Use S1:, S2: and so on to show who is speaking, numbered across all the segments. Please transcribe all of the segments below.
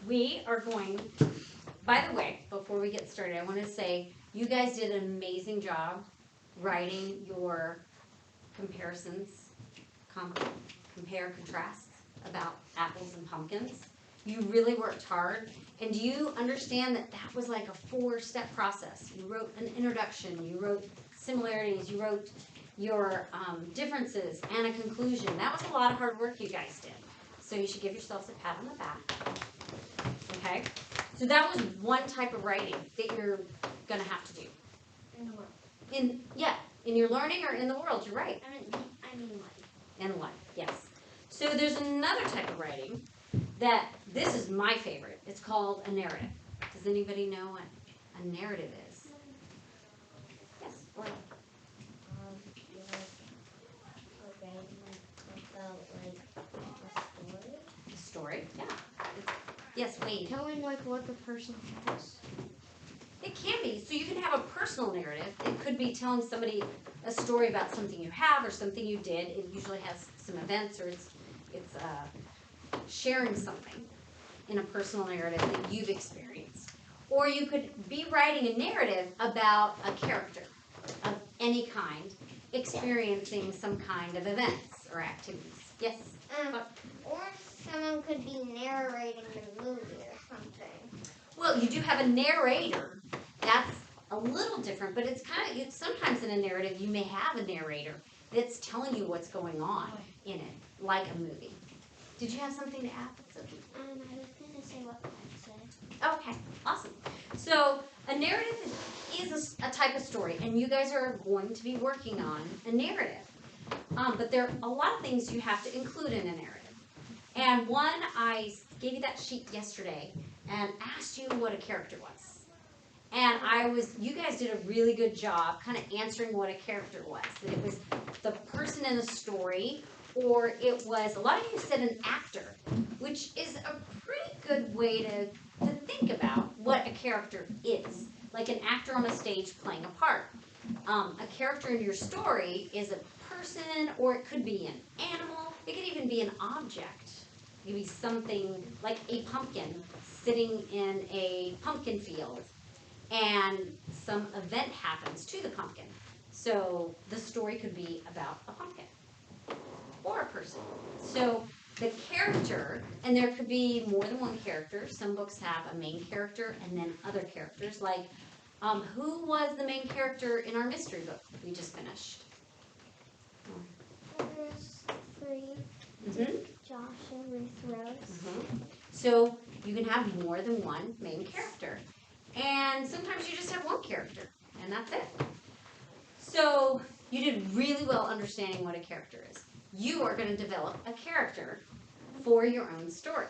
S1: we are going, by the way, before we get started, I want to say you guys did an amazing job writing your comparisons, compare, contrast about apples and pumpkins. You really worked hard. And do you understand that that was like a 4-step process? You wrote an introduction, you wrote similarities, you wrote your differences, and a conclusion. That was a lot of hard work you guys did. So you should give yourselves a pat on the back. Okay? So that was one type of writing that you're going to have to do.
S2: In the world.
S1: In your learning or in the world, you're right.
S2: I mean life.
S1: In life, yes. So there's another type of writing that, this is my favorite. It's called a narrative. Does anybody know what a narrative is? Yes, or a story, yeah. Yes, Wade.
S2: Telling like what the person has.
S1: It can be. So you can have a personal narrative. It could be telling somebody a story about something you have or something you did. It usually has some events, or it's sharing something in a personal narrative that you've experienced. Or you could be writing a narrative about a character of any kind experiencing some kind of events or activities. Yes?
S2: Or someone could be narrating the movie or something.
S1: Well, you do have a narrator. That's a little different, but it's kind of, sometimes in a narrative you may have a narrator that's telling you what's going on in it, like a movie. Did you have something to add?
S2: I was going to say what I said.
S1: Okay, awesome. So a narrative is a type of story, and you guys are going to be working on a narrative. But there are a lot of things you have to include in a narrative. And one, I gave you that sheet yesterday and asked you what a character was. And you guys did a really good job kind of answering what a character was. That it was the person in the story, or it was, a lot of you said an actor, which is a pretty good way to think about what a character is. Like an actor on a stage playing a part. A character in your story is a person, or it could be an animal. It could even be an object. It could be something like a pumpkin sitting in a pumpkin field, and some event happens to the pumpkin. So the story could be about a pumpkin or a person. So the character, and there could be more than one character. Some books have a main character and then other characters. Like, who was the main character in our mystery book we just finished?
S2: There's 3.
S1: Mm-hmm.
S2: Josh and Ruth Rose.
S1: Mm-hmm. So you can have more than one main character. And sometimes you just have one character, and that's it. So you did really well understanding what a character is. You are going to develop a character for your own story.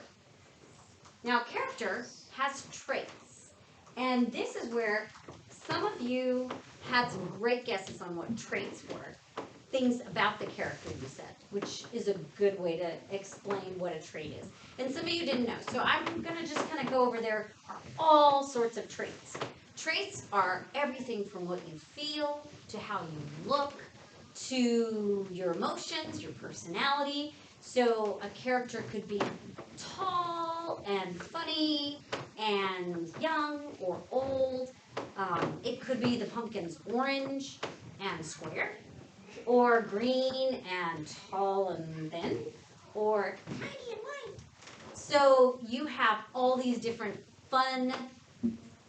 S1: Now, character has traits. And this is where some of you had some great guesses on what traits were. Things about the character you said, which is a good way to explain what a trait is. And some of you didn't know. So I'm going to just kind of go over there are all sorts of traits. Traits are everything from what you feel to how you look to your emotions, your personality. So a character could be tall and funny and young or old. It could be the pumpkin's orange and square, or green and tall and thin, or tiny and white. So you have all these different fun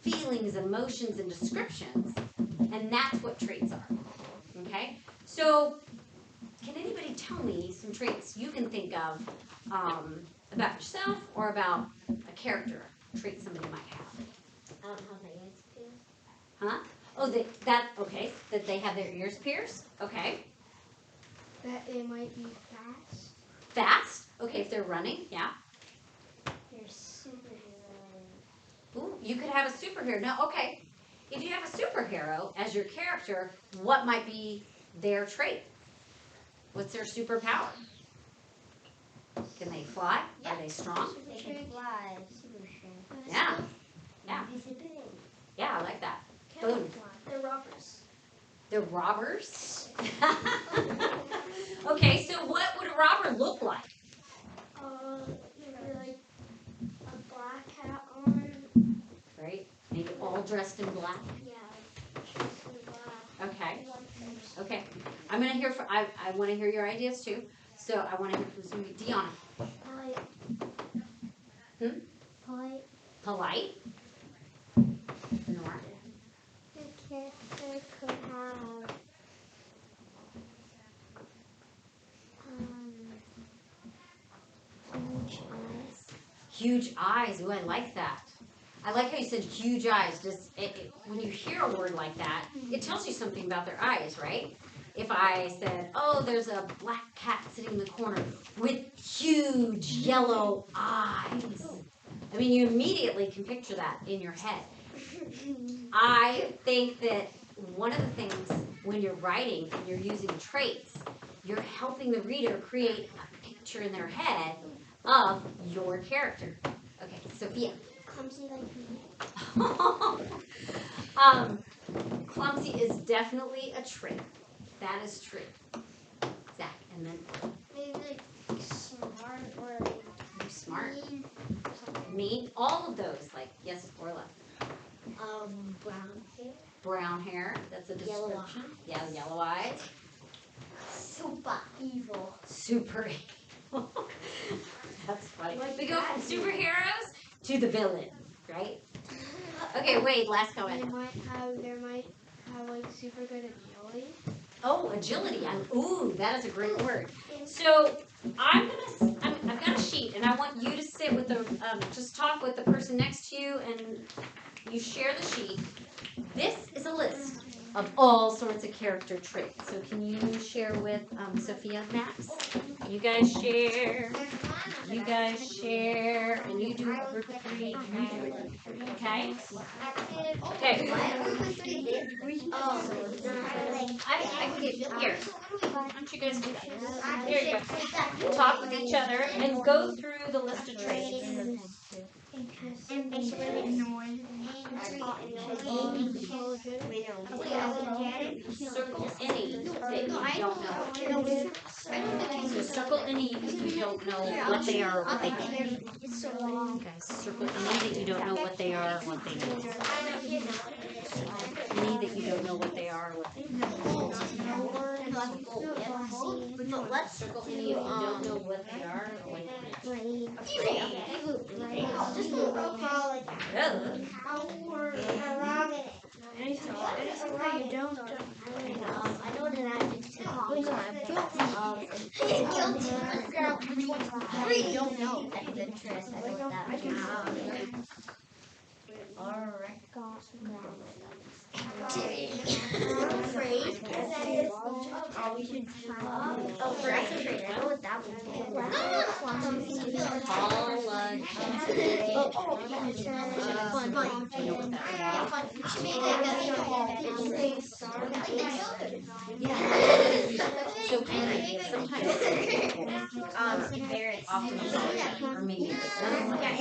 S1: feelings, emotions, and descriptions, and that's what traits are. Okay? So can anybody tell me some traits you can think of about yourself or about a character trait somebody might have?
S2: I don't have my ears pierced.
S1: Huh? Oh, okay, that they have their ears pierced? Okay.
S2: That they might be fast.
S1: Fast? Okay, if they're running, yeah.
S2: They're superheroes.
S1: Ooh, you could have a superhero. No, okay. If you have a superhero as your character, what might be their trait? What's their superpower? Can they fly?
S2: Yeah.
S1: Are they strong?
S2: They can fly. Super strong.
S1: Yeah. Yeah.
S2: Invisibility.
S1: Yeah, I like that.
S2: Boom.
S1: Boom.
S2: They're robbers.
S1: They're robbers? Okay, so what would a robber look like?
S2: They're like a black hat
S1: dressed in black?
S2: Yeah. Just in black.
S1: Okay. Okay. I'm gonna hear. I want to hear your ideas too. So I want to hear from somebody. Deanna.
S2: Polite. Polite.
S1: Polite. Nora.
S2: The character could have huge eyes.
S1: Huge eyes. Ooh, I like that. I like how you said huge eyes. When you hear a word like that, it tells you something about their eyes, right? If I said, oh, there's a black cat sitting in the corner with huge yellow eyes. I mean, you immediately can picture that in your head. I think that one of the things when you're writing and you're using traits, you're helping the reader create a picture in their head of your character. Okay, Sophia.
S2: Clumsy like me.
S1: Clumsy is definitely a trait. That is true. Zach, and then
S2: Maybe like smart or like
S1: smart,
S2: mean.
S1: mean, all of those. Like yes, Orla.
S2: Brown hair.
S1: Brown hair. That's a description.
S2: Yellow eyes.
S1: Yeah, yellow eyes.
S2: Super evil.
S1: Super evil. That's funny.
S2: Like
S1: We go from
S2: that.
S1: superheroes to the villain, right? Okay, wait. Last
S2: They
S1: comment.
S2: might have like super good agility.
S1: Oh, agility. Ooh, that is a great word. So I've got a sheet, and I want you to sit with the just talk with the person next to you, and you share the sheet. This is a list of all sorts of character traits. So can you share with Sophia and Max? You guys share. You guys share, and you do a group of three. And you do a group of three. Okay. Okay. I can get here. Why don't you guys do that? Here you go. Talk with each other and go through the list of traits. Circle any that you don't know. So circle any if you don't know what they are or what they mean. Guys, circle any that you don't know what they are or what they mean. Any that you don't know what they are or what they mean. Circle any if you don't know what they are or what they mean.
S2: Anything that you don't know. I know that I don't know. Alright. We should I know what that
S1: So sometimes parents often or maybe okay.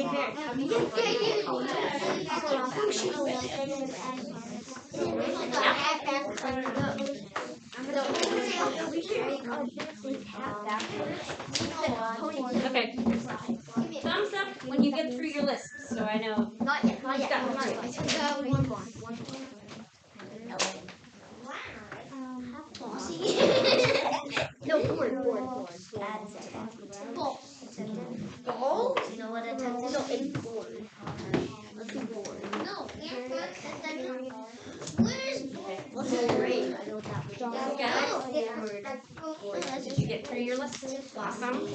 S1: Thumbs up when you get through your list, so I know.
S2: Not yet. No, board. Ball? You know what a text is? No, it's board. Let's do board. No, where's board? Let's do grade. I know what that means.
S1: Did you get through your list? Awesome.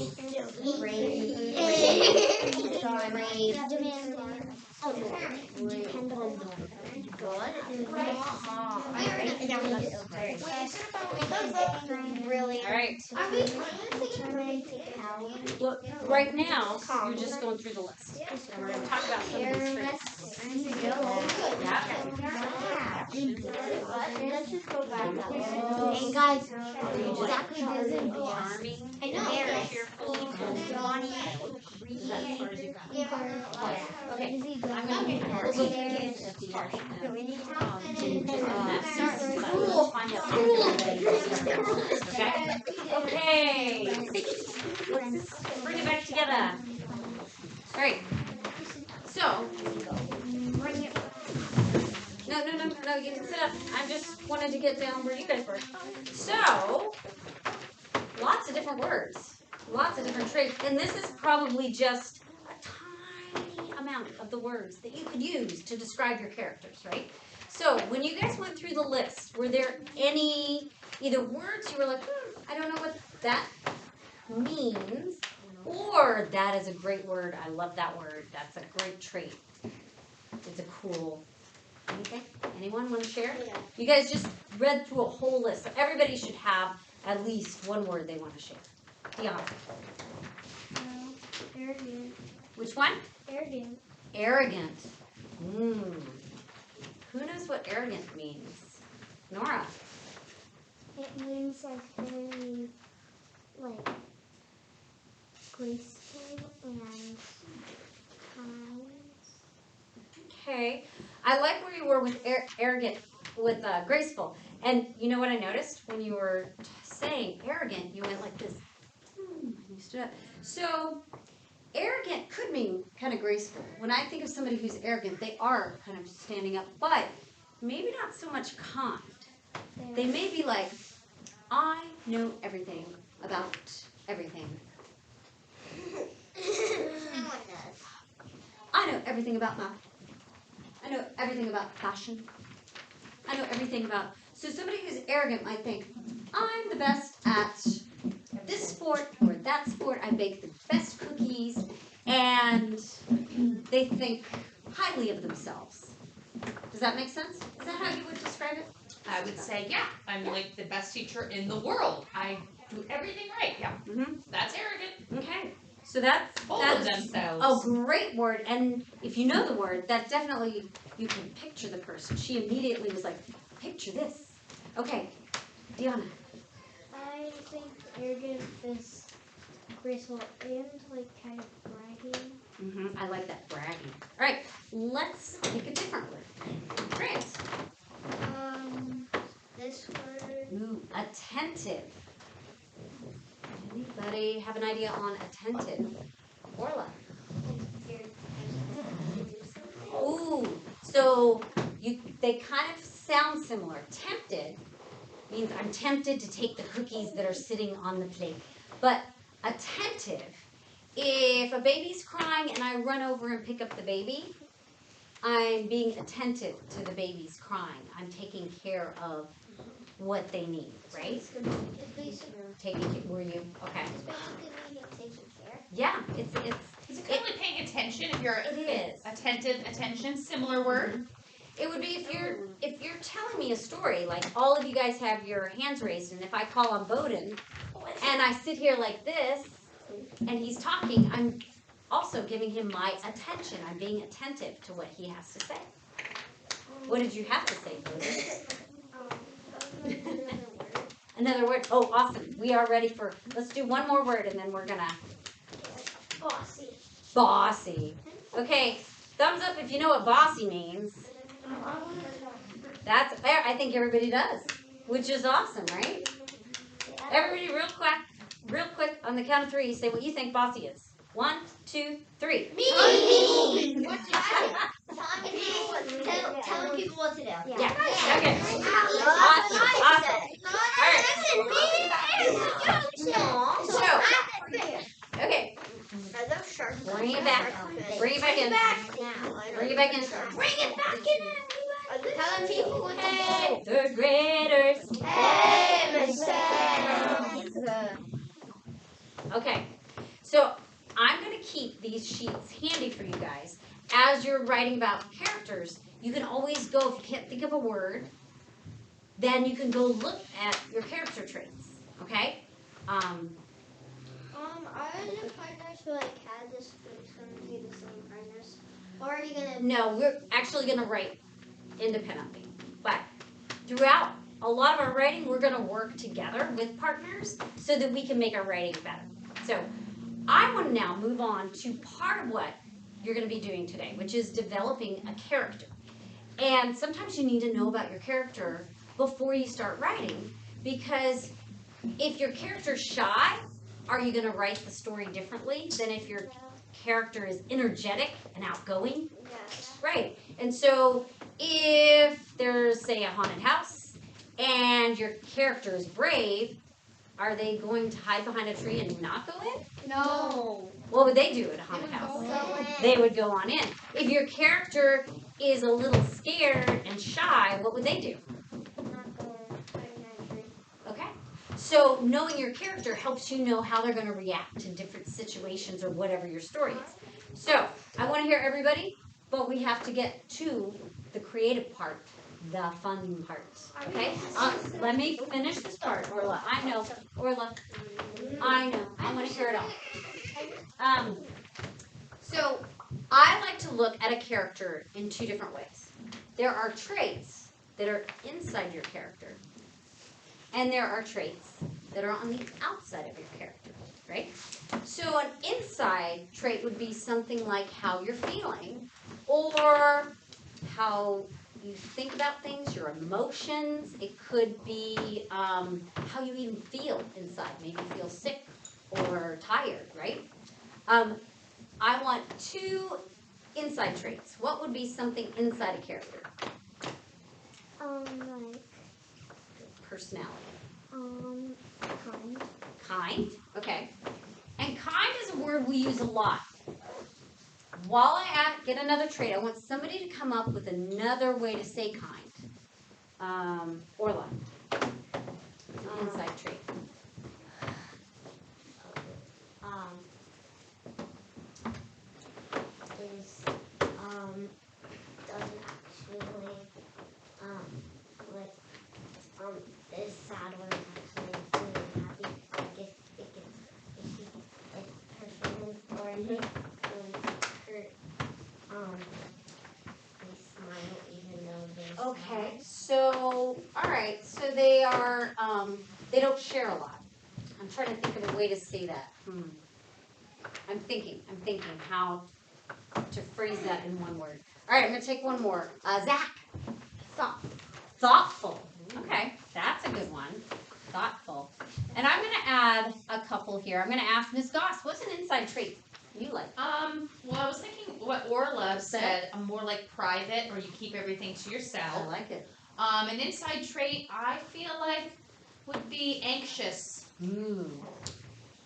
S2: Really?
S1: All right.
S2: Are we going to
S1: Well, right now you're just going through the list, and we're going to talk about some of these traits. Yeah.
S2: Let's just go back that way. Hey guys, exactly doesn't
S1: Charming.
S2: I know.
S1: Cheerful.
S2: Johnny.
S1: Is that as far as you got?
S2: Okay.
S1: I'm going to be hard. We'll get into the start. We'll find out. Okay. Okay. Let's bring it back together. All right. So, you can sit up. I just wanted to get down where you guys were. So, lots of different words, lots of different traits, and this is probably just a tiny amount of the words that you could use to describe your characters, right? So, when you guys went through the list, were there any either words you were like, I don't know what that means, or that is a great word, I love that word, that's a great trait, it's a cool, anything? Anyone want to share?
S2: Yeah.
S1: You guys just read through a whole list, so everybody should have at least one word they want to share. Deanna.
S2: Arrogant.
S1: Which one?
S2: Arrogant.
S1: Arrogant. Who knows what arrogant means? Nora.
S2: It means like very, like, graceful and kind.
S1: Okay. I like where you were with arrogant, with graceful. And you know what I noticed? When you were saying arrogant, you went like this. And you stood up. So, arrogant could mean kind of graceful. When I think of somebody who's arrogant, they are kind of standing up, but maybe not so much kind. They may be like, I know everything about everything.
S2: Someone does.
S1: I know everything about math. I know everything about fashion. I know everything about. So somebody who's arrogant might think, I'm the best at this sport or that sport. I bake the best cookies, and they think highly of themselves. Does that make sense? Is that how you would describe it?
S3: I would say, yeah, I'm like the best teacher in the world. I do everything right. Yeah,
S1: Mm-hmm.
S3: that's arrogant.
S1: Okay. So that's
S3: Full
S1: that
S3: of
S1: is
S3: themselves.
S1: a great word, and if you know the word, that definitely you can picture the person. She immediately was like, picture this. Okay, Deanna.
S2: I think arrogant is graceful and like kind of bragging.
S1: Mm-hmm. I like that bragging. All right, let's pick a different word. Grant.
S2: This word.
S1: Ooh, attentive. Anybody have an idea on attentive? Orla. Ooh, so they kind of sound similar. Tempted means I'm tempted to take the cookies that are sitting on the plate. But attentive, if a baby's crying and I run over and pick up the baby, I'm being attentive to the baby's crying. I'm taking care of what they need, right?
S2: It's basically
S1: Were you? Okay.
S2: meaning taking care.
S1: Yeah, it's
S3: Is it kind of like paying attention? If you're
S1: It is.
S3: attentive, attention, similar word.
S1: It would be if you're telling me a story, like all of you guys have your hands raised, and if I call on Bowden and I sit here like this and he's talking, I'm also giving him my attention. I'm being attentive to what he has to say. What did you have to say, Bowden? Another word. Oh, awesome. We are ready for, let's do one more word and then we're gonna.
S2: Bossy.
S1: Bossy. Okay, thumbs up if you know what bossy means. That's fair. I think everybody does, which is awesome, right? Everybody, real quick, on the count of three, say what you think bossy is. 1, 2, 3.
S2: Me.
S1: What's
S2: Telling people what to do.
S1: Yeah. Okay. Okay. Bring it back. Bring it back in. Bring it back in.
S2: Bring it back in. Telling people what to
S1: Hey, third graders.
S2: do. Hey, Michelle.
S1: Okay, so I'm going to keep these sheets handy for you guys. As you're writing about characters, you can always go, if you can't think of a word, then you can go look at your character traits, okay?
S2: Are the partners who had this going to be the same partners? Or are you going to...
S1: No, we're actually going to write independently. But throughout a lot of our writing, we're going to work together with partners so that we can make our writing better. So I want to now move on to part of what you're going to be doing today, which is developing a character. And sometimes you need to know about your character before you start writing, because if your character's shy, are you going to write the story differently than if your character is energetic and outgoing?
S2: Yes.
S1: Right. And so if there's, say, a haunted house and your character is brave, are they going to hide behind a tree and not go in?
S2: No.
S1: What would they do at a haunted house? They would go on in. If your character is a little scared and shy, what would they do? Okay. So knowing your character helps you know how they're going to react to different situations or whatever your story is. So I want to hear everybody, but we have to get to the creative part, the fun part. Okay? Let me finish this part, Orla. I know. Orla. I know. I want to hear it all. So I like to look at a character in two different ways. There are traits that are inside your character, and there are traits that are on the outside of your character, right? So an inside trait would be something like how you're feeling, or how you think about things, your emotions. It could be how you even feel inside. Maybe you feel sick or tired, right? I want two inside traits. What would be something inside a character?
S2: Like,
S1: Personality.
S2: kind.
S1: Kind, okay. And kind is a word we use a lot. While I get another trait, I want somebody to come up with another way to say kind. Orla. Inside trait.
S2: Is doesn't actually like is sad when it's actually really happy. Like if her feelings or her they smile even though they're
S1: Okay, so, all right, so they are, they don't share a lot. I'm trying to think of a way to say that. I'm thinking how to phrase that in one word. All right, I'm gonna take one more. Zach. Thoughtful. Okay, that's a good one. Thoughtful. And I'm gonna add a couple here. I'm gonna ask Miss Goss, what's an inside trait you like?
S3: Well, I was thinking what Orla said, more like private, or you keep everything to
S1: I
S3: yourself.
S1: like it.
S3: An inside trait I feel like would be anxious,
S1: Ooh,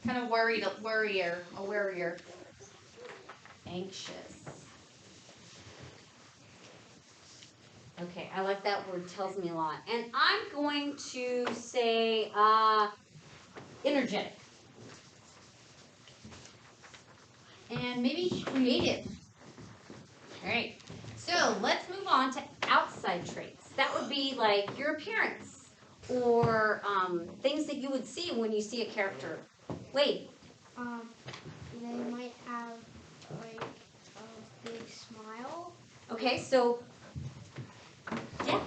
S3: kind of a worrier.
S1: anxious. Okay, I like that word, tells me a lot. And I'm going to say energetic. And maybe creative. All right, so let's move on to outside traits. That would be like your appearance or things that you would see when you see a character. Wade.
S2: They might have like a big smile.
S1: Okay, so yeah,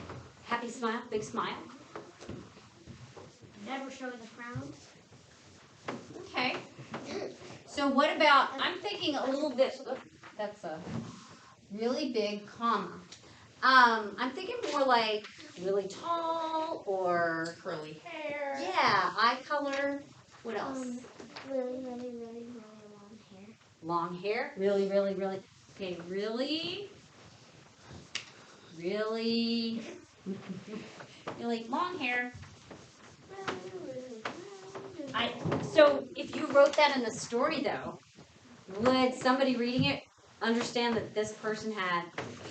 S1: happy smile, big smile.
S2: Never show the frown.
S1: Okay. So what about, I'm thinking a little bit, that's a really big comma. I'm thinking more like really tall or,
S3: Curly hair.
S1: yeah, eye color. What else?
S2: Really long hair.
S1: Long hair. Really. Okay, really long hair. So if you wrote that in the story though, would somebody reading it understand that this person had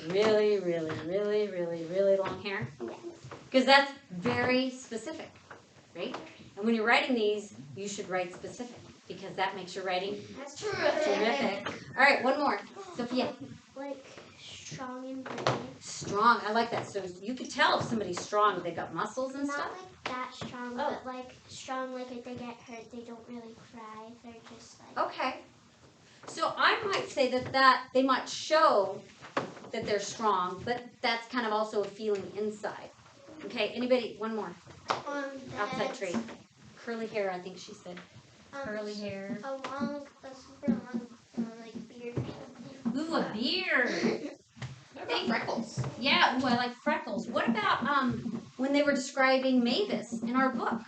S1: really long hair? Because that's very specific, right? And when you're writing these, you should write specific because that makes your writing
S2: That's
S1: terrific. All right, one more. Sophia.
S2: Like strong and brave.
S1: Strong. I like that. So you could tell if somebody's strong, they've got muscles and
S2: Not
S1: stuff.
S2: like that strong,
S1: Oh.
S2: but like strong. Like if they get hurt, they don't really cry. They're just like.
S1: Okay. So I might say that they might show that they're strong, but that's kind of also a feeling inside. Okay. Anybody? One more. Outside trait. Curly hair. I think she said. Curly hair.
S2: A super long, like beard or something.
S1: Ooh, a beard.
S3: What about freckles?
S1: Yeah. Ooh, I like freckles. What about when they were describing Mavis in our book?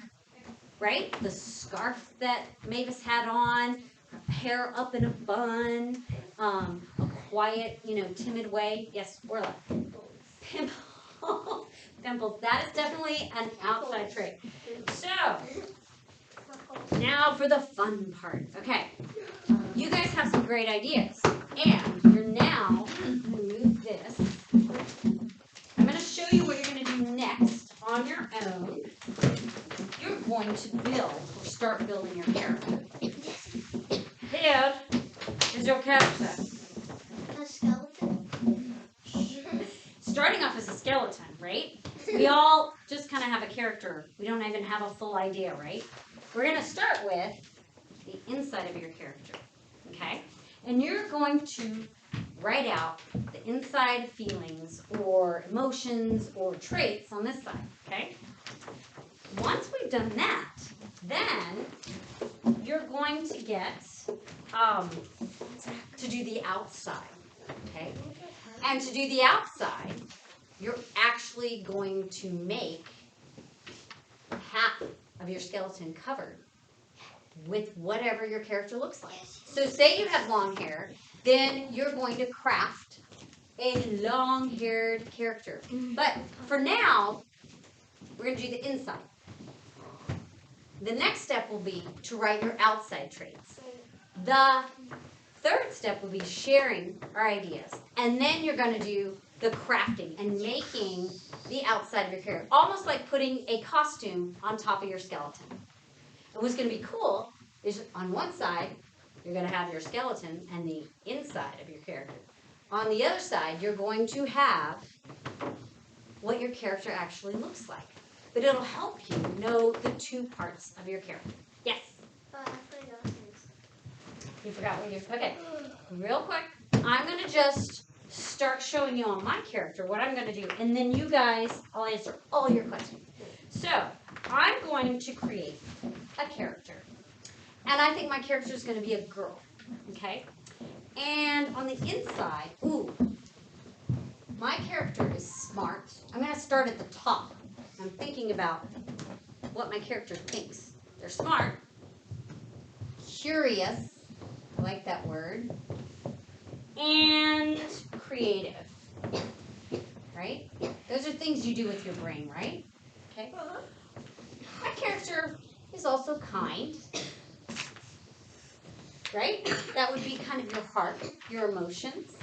S1: Right? The scarf that Mavis had on, hair up in a bun, a quiet, timid way. Yes, Orla. Pimple. Pimples. That is definitely an outside trait. So, now for the fun part. Okay. You guys have some great ideas. And you're now going to move this. I'm going to show you what you're going to do next on your own. You're going to build or start building your character. Here is your character.
S2: A skeleton.
S1: Starting off as a skeleton, right? We all just kind of have a character. We don't even have a full idea, right? We're going to start with the inside of your character, okay? And you're going to write out the inside feelings or emotions or traits on this side, okay? Once we've done that, then you're going to get to do the outside, okay? And to do the outside, you're actually going to make half of your skeleton covered with whatever your character looks like. So say you have long hair, then you're going to craft a long-haired character. But for now, we're going to do the inside. The next step will be to write your outside traits. The third step will be sharing our ideas. And then you're going to do the crafting and making the outside of your character. Almost like putting a costume on top of your skeleton. And what's going to be cool is on one side, you're going to have your skeleton and the inside of your character. On the other side, you're going to have what your character actually looks like. But it'll help you know the two parts of your character. Yes? You forgot what you're... Okay. Real quick, I'm going to just start showing you on my character what I'm going to do. And then you guys, I'll answer all your questions. So, I'm going to create a character. And I think my character is going to be a girl. Okay? And on the inside, my character is smart. I'm going to start at the top. I'm thinking about what my character thinks. They're smart, curious, I like that word, and creative, right? Those are things you do with your brain, right? Okay. My character is also kind, right? That would be kind of your heart, your emotions.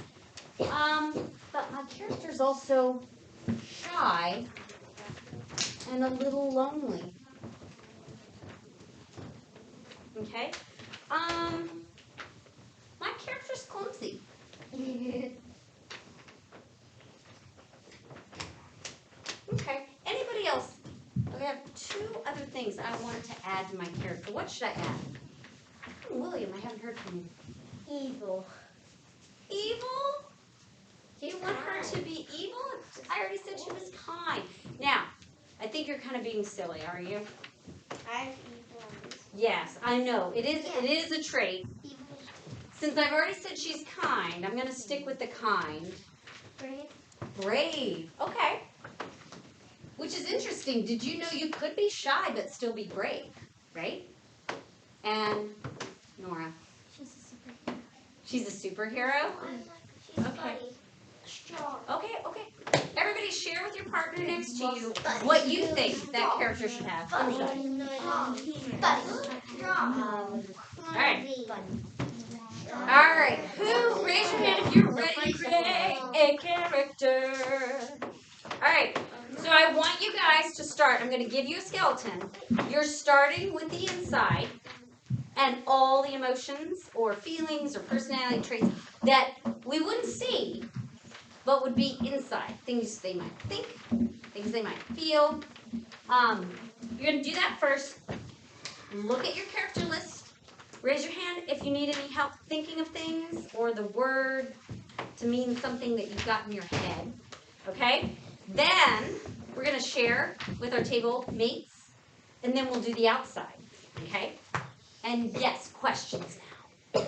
S1: But my character is also shy and a little lonely. Okay? My character's clumsy. Okay. Anybody else? I have two other things I wanted to add to my character. What should I add? William, I haven't heard from you.
S2: Evil.
S1: Evil? Do you want her to be evil? I already said she was kind. Now, I think you're kind of being silly, are you?
S2: I have evil on this.
S1: Yes, I know. It is a trait.
S2: Evil.
S1: Since I've already said she's kind, I'm going to stick with the kind.
S2: Brave.
S1: Brave. Okay. Which is interesting. Did you know you could be shy but still be brave, right? And Nora.
S2: She's a superhero.
S1: She's a superhero?
S2: She's
S1: Okay.
S2: funny. Strong.
S1: Okay. Everybody share with your partner next to you what you think that character should have.
S2: Funny.
S1: All right. Who? Raise your hand if you're ready to create a character. All right. So I want you guys to start. I'm going to give you a skeleton. You're starting with the inside and all the emotions or feelings or personality traits that we wouldn't see but would be inside. Things they might think, things they might feel. You're going to do that first. Look at your character list. Raise your hand if you need any help thinking of things or the word to mean something that you've got in your head. Okay? Then we're going to share with our table mates, and then we'll do the outside. Okay? And yes, questions now.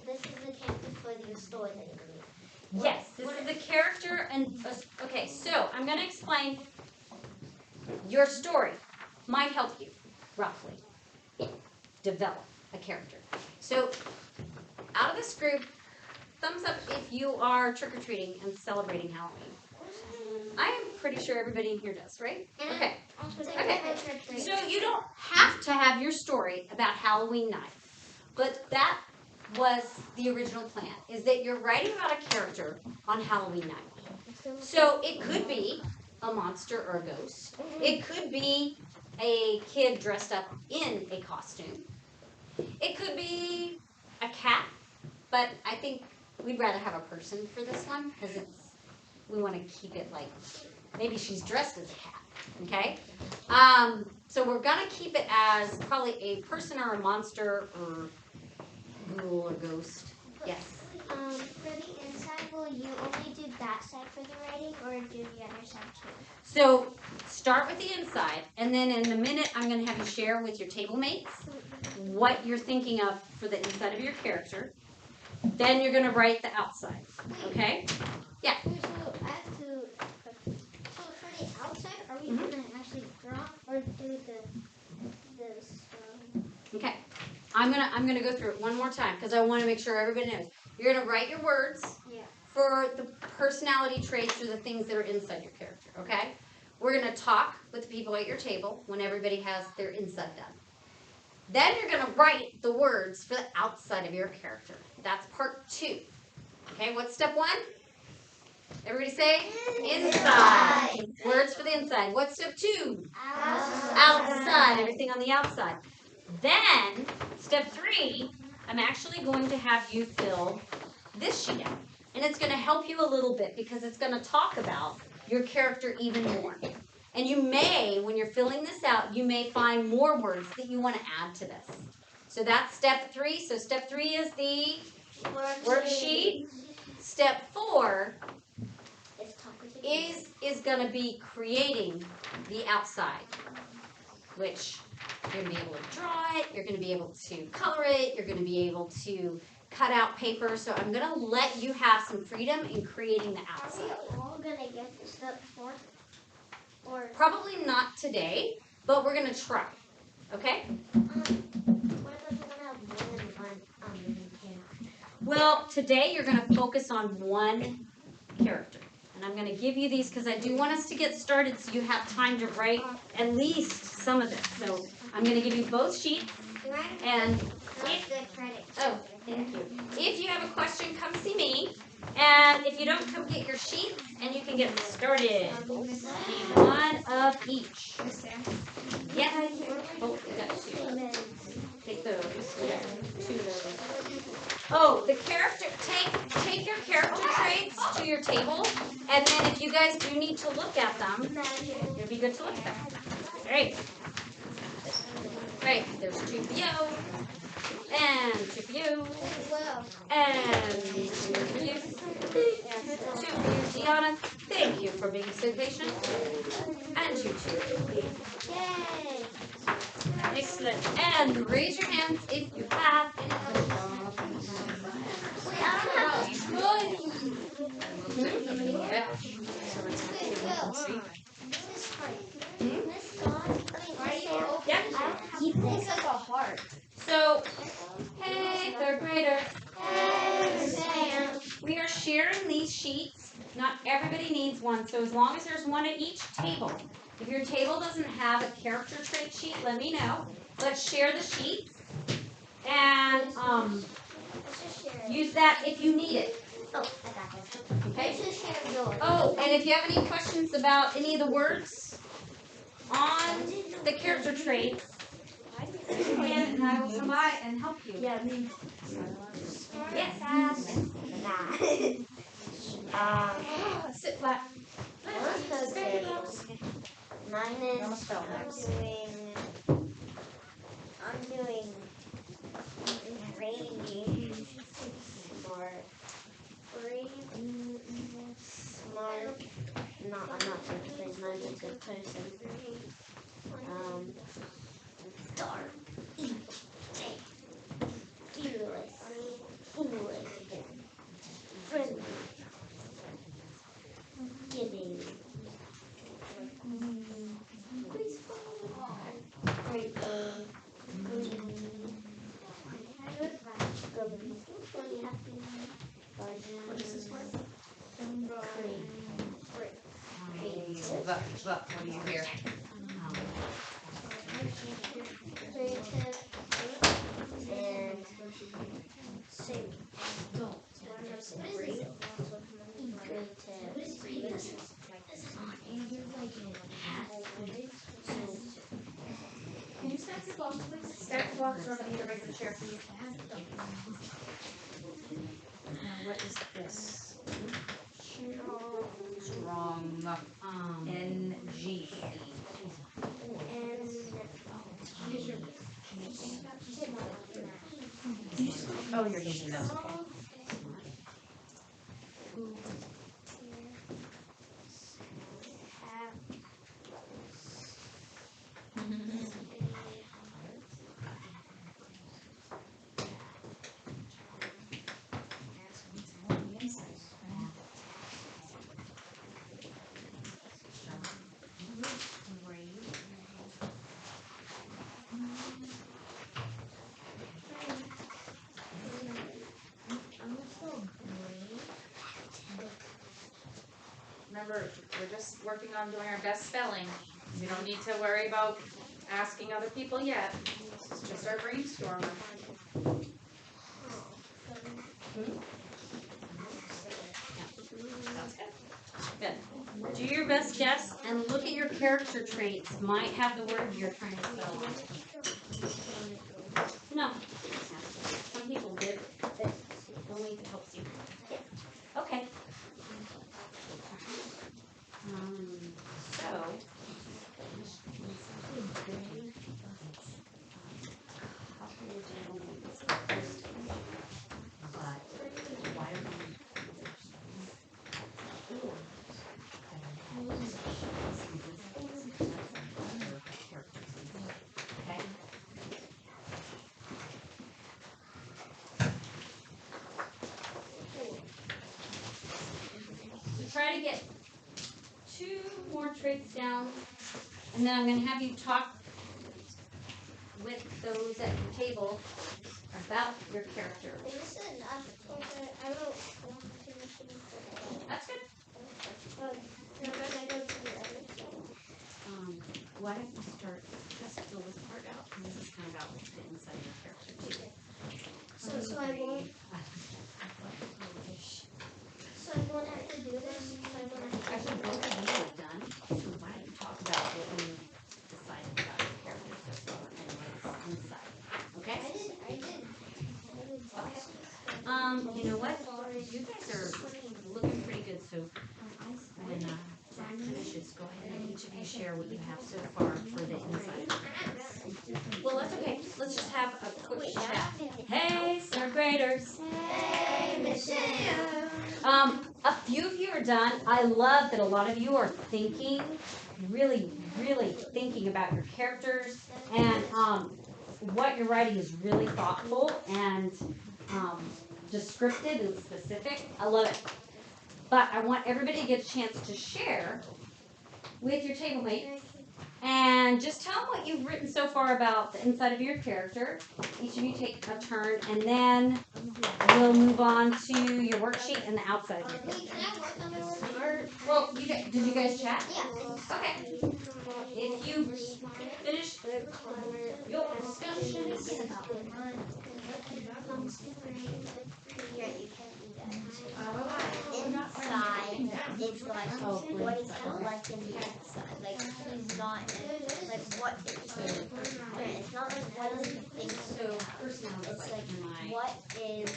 S2: This is the character for your story that you're doing.
S1: Yes, this is the character and okay, so I'm going to explain your story. Might help you, roughly, develop a character. So, out of this group, thumbs up if you are trick-or-treating and celebrating Halloween. I am pretty sure everybody in here does, right? Okay. Okay. So you don't have to have your story about Halloween night, but that was the original plan, is that you're writing about a character on Halloween night. So it could be a monster or a ghost. It could be a kid dressed up in a costume. It could be a cat, but I think we'd rather have a person for this one because we want to keep it like, maybe she's dressed as a cat, okay? So we're gonna keep it as probably a person or a monster or ghoul or ghost. Yes.
S2: For the inside, will you only do that side for the writing, or do the other side too?
S1: So start with the inside, and then in a minute I'm gonna have you share with your table mates what you're thinking of for the inside of your character. Then you're gonna write the outside, okay? Yeah.
S2: So I have to. So for the outside, are we gonna actually draw or do this?
S1: Okay. I'm gonna go through it one more time because I want to make sure everybody knows. You're gonna write your words
S2: Yeah.
S1: for the personality traits or the things that are inside your character, okay? We're gonna talk with the people at your table when everybody has their inside done. Then you're gonna write the words for the outside of your character. That's part 2. Okay, what's step 1? Everybody say inside. Words for the inside. What's step 2? Outside. Everything on the outside. Then, step 3, I'm actually going to have you fill this sheet out. And it's going to help you a little bit because it's going to talk about your character even more. And you may, when you're filling this out, you may find more words that you want to add to this. So that's step 3. So step 3 is the worksheet. Step 4 is going to be creating the outside, which you're going to be able to draw it, you're going to be able to color it, you're going to be able to cut out paper. So I'm going to let you have some freedom in creating the outside.
S2: Are we all gonna get to step 4? Or
S1: Probably not today, but we're going to try. Okay?
S2: what if we're gonna have more than one character?
S1: Well, today you're going to focus on one character. And I'm going to give you these because I do want us to get started so you have time to write at least some of this. So I'm going to give you both sheets. And
S2: That's the credit.
S1: oh, thank you. If you have a question, come see me. And if you don't, come get your sheets and you can get started. One of each. Yes. Oh, we got 2. Take those. We got 2 of those. Oh, the character. Take your character traits to your table, and then if you guys do need to look at them, it'd be good to look at them. Great. Great. There's 2 for you, and 2 for you, and 2 for you, and 2 for you, Deanna. Thank you for being so patient. And 2 for you.
S2: Yay!
S1: Excellent. And raise your hands if you have any questions.
S2: Wait, I don't have to
S1: Yeah.
S2: keep this like a heart.
S1: So, hey, 3rd graders. We are sharing these sheets. Not everybody needs one, so as long as there's one at each table. If your table doesn't have a character trait sheet, let me know. Let's share the sheets and use that if you need it.
S2: Oh, I got this.
S1: Okay?
S2: Let's just share yours.
S1: Oh, and if you have any questions about any of the words on the character traits, raise your hand and I will come by and help you.
S2: Yeah, me.
S1: Yes. Sit flat.
S2: Mine is I'm doing range smart. No, I'm not good. Mine's a good person. Dark. Fearless. Foolish. Friendly. Giving. Grateful. Good.
S3: What do you hear?
S2: Creative and sing.
S3: Can you stack your blocks, please? Stack the blocks, or I'm gonna need a regular chair for you. Now, what is this? Strong. NG. Oh, you're using those. Remember, we're just working on doing our best spelling. We don't need to worry about asking other people yet. This is just our brainstormer.
S1: Good. Do your best guess and look at your character traits. Might have the word you're trying to spell on. No. Some people did, but only if it helps you. Okay. So. Try to get 2 more traits down, and then I'm going to have you talk with those at your table about your character.
S2: Listen, I wrote
S1: That's good. Why don't you start, just fill this part out, and this is kind of about the inside of your character too.
S2: So I won't. So I won't have to do this.
S1: Actually, both of you have done. So why don't you talk about what you decided about your character so far and what's inside? Okay?
S2: I did.
S1: Okay. You know what? You guys are looking pretty good. So when Zach finishes, go ahead and each of you share what you have so far for the inside. Well, that's okay. Let's just have a quick chat. Hey, third graders.
S2: Hey, Michelle.
S1: A few of you are done. I love that a lot of you are thinking, really thinking about your characters, and what you're writing is really thoughtful and descriptive and specific. I love it. But I want everybody to get a chance to share with your table mates and just tell them what you've written so far about the inside of your character. Each of you take a turn, and then we'll move on to your worksheet and the outside of your character.
S2: Can I work on my work?
S1: Well, did you guys chat?
S2: Yeah.
S1: Okay. If you finish your discussion,
S4: Inside, it's like what is like in the inside. Like he's not like what is it's not like what is the thing.
S1: so personality,
S4: It's like
S1: am I?
S4: what is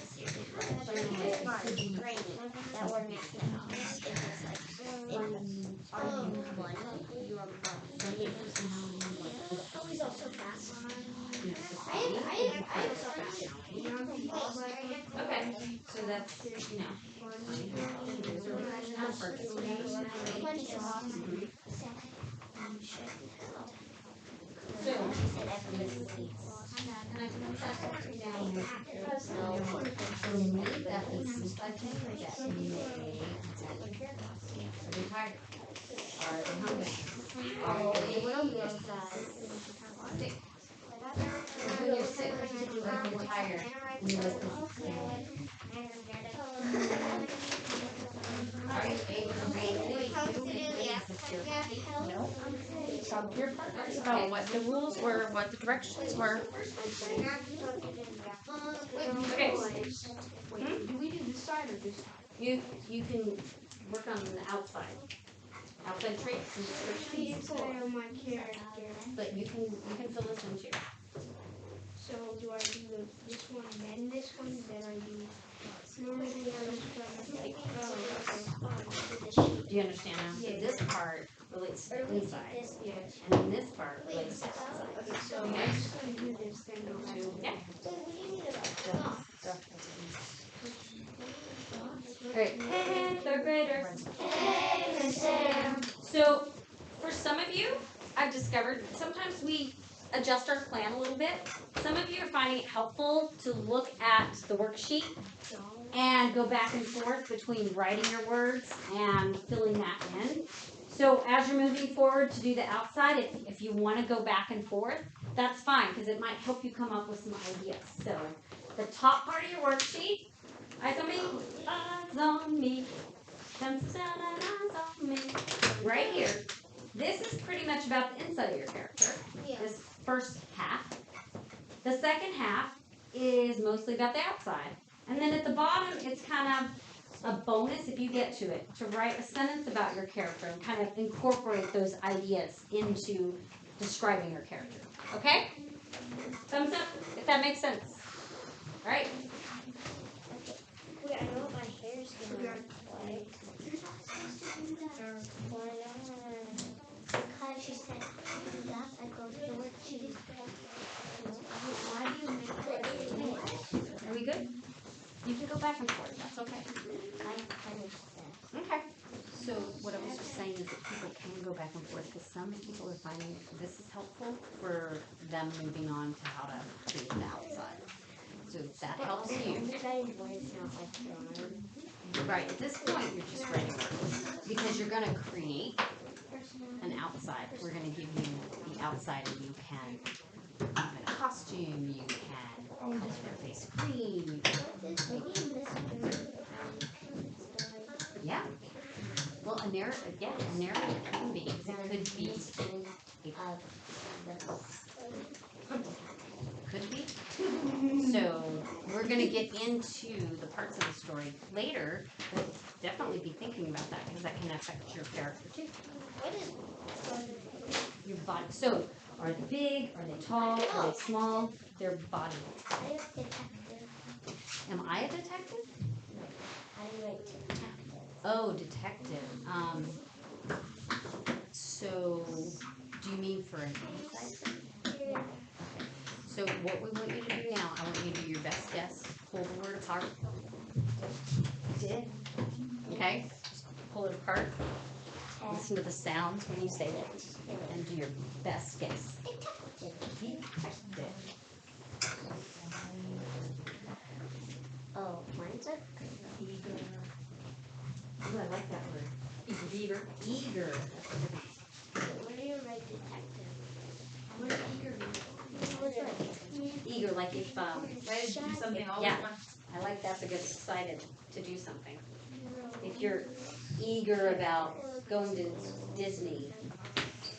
S4: training that we're making up. It's just like are you money? You're money.
S2: Oh, he's also fast.
S1: I am so fast. Okay, so that's, you know. So, Are they hungry? Are they sick? When you're sick, like you're tired, and you're like, are you able to make your sheet?
S3: No. Talk to your partners about what the rules were, what the directions were. Okay.
S2: Do we do this side or this side?
S1: You can work on the outside traits and
S2: The
S1: descriptions,
S2: inside of my character.
S1: but you can fill this in too.
S2: So do I do this one, then this one, then I do normally I just try like
S1: Do you understand now? So
S2: Yeah.
S1: this part relates to the inside,
S2: yeah.
S1: and then this part relates to the outside.
S2: Okay, so I'm just gonna do this then I'll do
S1: Yeah. Great. Third graders. So, for some of you, I've discovered sometimes we adjust our plan a little bit. Some of you are finding it helpful to look at the worksheet and go back and forth between writing your words and filling that in. So as you're moving forward to do the outside, if you want to go back and forth, that's fine because it might help you come up with some ideas. So the top part of your worksheet, eyes on me, eyes on me, eyes on me. Right here. This is pretty much about the inside of your character.
S2: Yeah.
S1: This first half. The second half is mostly about the outside. And then at the bottom, it's kind of a bonus if you get to it, to write a sentence about your character and kind of incorporate those ideas into describing your character. Okay? Thumbs up if that makes sense. All right.
S4: Wait, I know what my hair's gonna look like. Because she said, that's I go to the work, she's why do you make it?
S1: Are we good? You can go back and forth. That's okay.
S4: I understand.
S1: Okay. So what I was just saying is that people can go back and forth because some people are finding this is helpful for them moving on to how to create the outside. So if that helps you.
S4: Everybody's voice not like your
S1: Right, at this point, you're just writing words because you're going to create an outside. We're going to give you the outside, and you can have a costume, you can color their face green. Yeah. Well, a narrative, can be. It could be. Could be. So we're going to get into the parts of the story later, but definitely be thinking about that because that can affect your character too. Your body. So are they big? Are they tall? Are they small? Their body. Am I a detective? Oh, detective. So do you mean for an inside? Okay. So what we want you to do now, I want you to do your best guess. Pull the word apart. Did. Okay? Just pull it apart. Listen to the sounds when you say it. And do your best guess. Detective.
S4: Oh, mine's a
S1: Eager. Ooh, I like that word. Eager. Eager.
S4: Where do you write detective?
S2: What does eager mean?
S1: Eager, like if
S3: Ready to do something all
S1: yeah.
S3: at once.
S1: I like that because excited to do something. If you're eager about going to Disney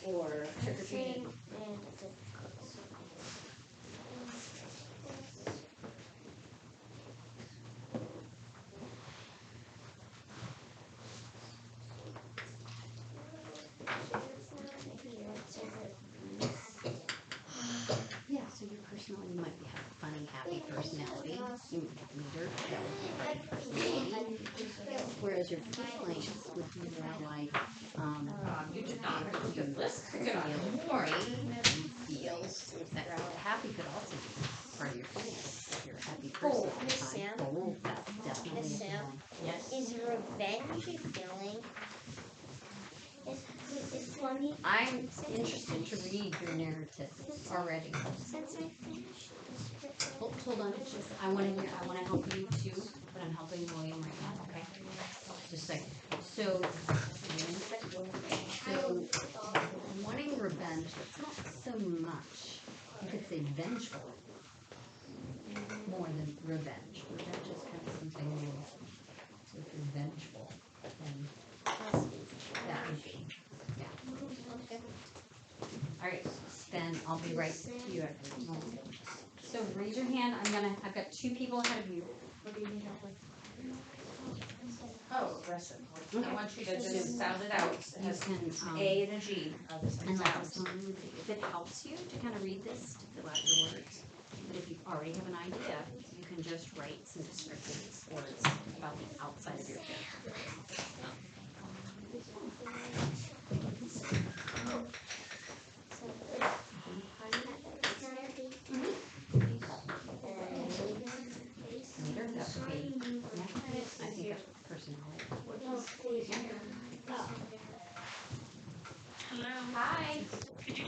S1: or trick or treating. Yeah, so your personality might be have a funny, happy personality. You leader, that would be right personality. Whereas your feelings would be more like
S3: You did not have a good list.
S1: feel worried, you feel etc. Happy could also be part of your feelings. If you're a happy person all the
S4: Miss
S1: time.
S4: Sam?
S1: Oh, that's definitely
S4: Miss
S1: a
S4: Sam?
S1: feeling. Yes.
S4: Is revenge a feeling? Is funny?
S1: I'm interested to read your narrative already.
S4: Since I finished this
S1: Hold on, just I want to help you too, but I'm helping William right now. Okay, just a second. So, wanting revenge, it's not so much. You could say vengeful more than revenge. Revenge is kind of something more. So if you're vengeful, then that would be, yeah. and I'll be right to you at any moment. So raise your hand. I've got 2 people ahead of you. What do you need help with?
S3: Oh, aggressive. I want you to just sound it out. It
S1: You
S3: has
S1: can,
S3: A and a G are the same
S1: and like
S3: sounds.
S1: if it helps you to kind of read this, to fill out your words, but if you already have an idea, you can just write some descriptive words about the outside of your character.